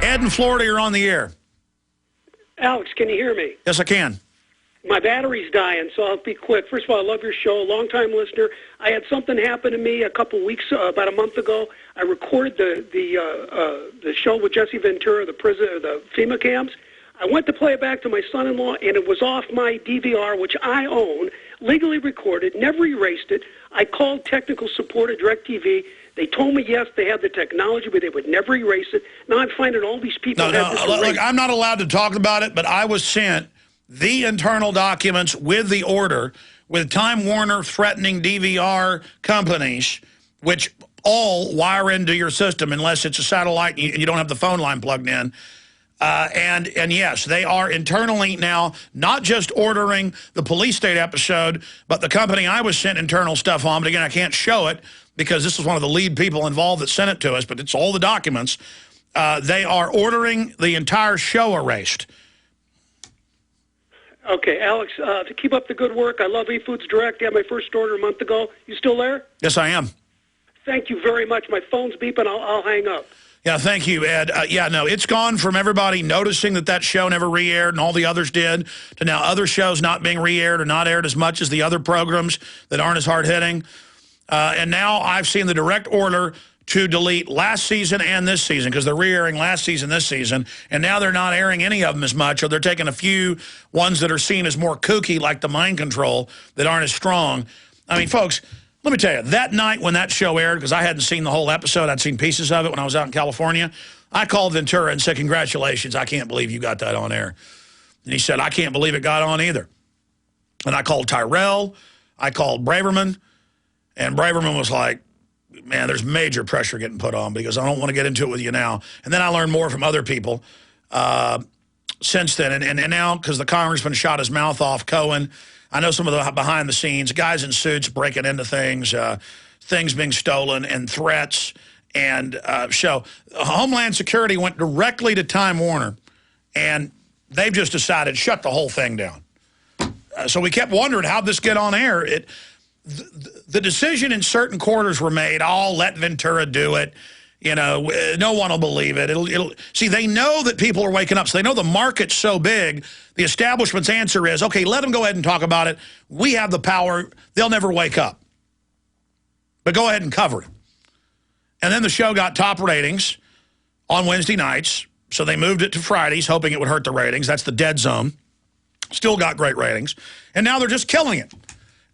Ed in Florida, you're on the air. Alex, can you hear me? Yes, I can. My battery's dying, so I'll be quick. First of all, I love your show, long-time listener. I had something happen to me a couple weeks, about a month ago. I recorded the show with Jesse Ventura, the FEMA cams. I went to play it back to my son-in-law, and it was off my DVR, which I own, legally recorded, never erased it. I called technical support at DirecTV. They told me, yes, they had the technology, but they would never erase it. Now I'm finding all these people have this erased. Look, I'm not allowed to talk about it, but I was sent the internal documents with the order, with Time Warner threatening DVR companies, which all wire into your system unless it's a satellite and you don't have the phone line plugged in. And yes, they are internally now not just ordering the police state episode, but the company I was sent internal stuff on. But again, I can't show it because this is one of the lead people involved that sent it to us, but it's all the documents. They are ordering the entire show erased. Okay, Alex, to keep up the good work, I love eFoods Direct. I had my first order a month ago. You still there? Yes, I am. Thank you very much. My phone's beeping. I'll hang up. Yeah, thank you, Ed. Yeah, no, it's gone from everybody noticing that show never re-aired and all the others did to now other shows not being re-aired or not aired as much as the other programs that aren't as hard-hitting. And now I've seen the direct order to delete last season and this season because they're re-airing last season, this season, and now they're not airing any of them as much, or they're taking a few ones that are seen as more kooky, like the Mind Control, that aren't as strong. I mean, folks, let me tell you, that night when that show aired, because I hadn't seen the whole episode, I'd seen pieces of it when I was out in California, I called Ventura and said, congratulations, I can't believe you got that on air. And he said, I can't believe it got on either. And I called Tyrell, I called Braverman, and Braverman was like, man, there's major pressure getting put on because I don't want to get into it with you now. And then I learned more from other people since then. And now, because the congressman shot his mouth off, Cohen, I know some of the behind the scenes, guys in suits breaking into things, things being stolen, and threats. And Homeland Security went directly to Time Warner, and they've just decided to shut the whole thing down. So we kept wondering, how'd this get on air? The decision in certain quarters were made, oh, let Ventura do it. You know, no one will believe it. See, they know that people are waking up. So they know the market's so big. The establishment's answer is, okay, let them go ahead and talk about it. We have the power. They'll never wake up. But go ahead and cover it. And then the show got top ratings on Wednesday nights. So they moved it to Fridays, hoping it would hurt the ratings. That's the dead zone. Still got great ratings. And now they're just killing it.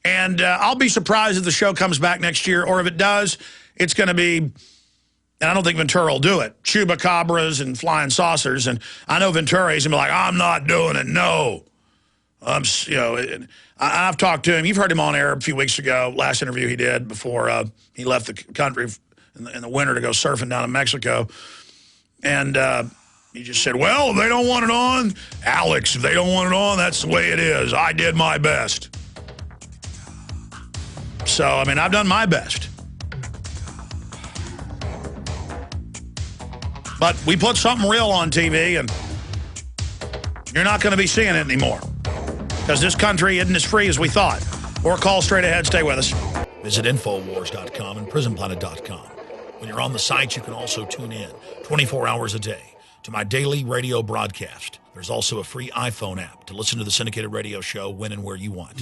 And I'll be surprised if the show comes back next year, or if it does, it's going to be, and I don't think Ventura will do it, chupacabras and flying saucers. And I know Ventura, he's going to be like, I'm not doing it, no. You know, I've talked to him. You've heard him on air a few weeks ago, last interview he did before he left the country in the winter to go surfing down in Mexico. And he just said, well, if they don't want it on, Alex, if they don't want it on, that's the way it is. I did my best. So, I mean, I've done my best. But we put something real on TV, and you're not going to be seeing it anymore. Because this country isn't as free as we thought. Or call straight ahead. Stay with us. Visit Infowars.com and PrisonPlanet.com. When you're on the site, you can also tune in 24 hours a day to my daily radio broadcast. There's also a free iPhone app to listen to the syndicated radio show when and where you want.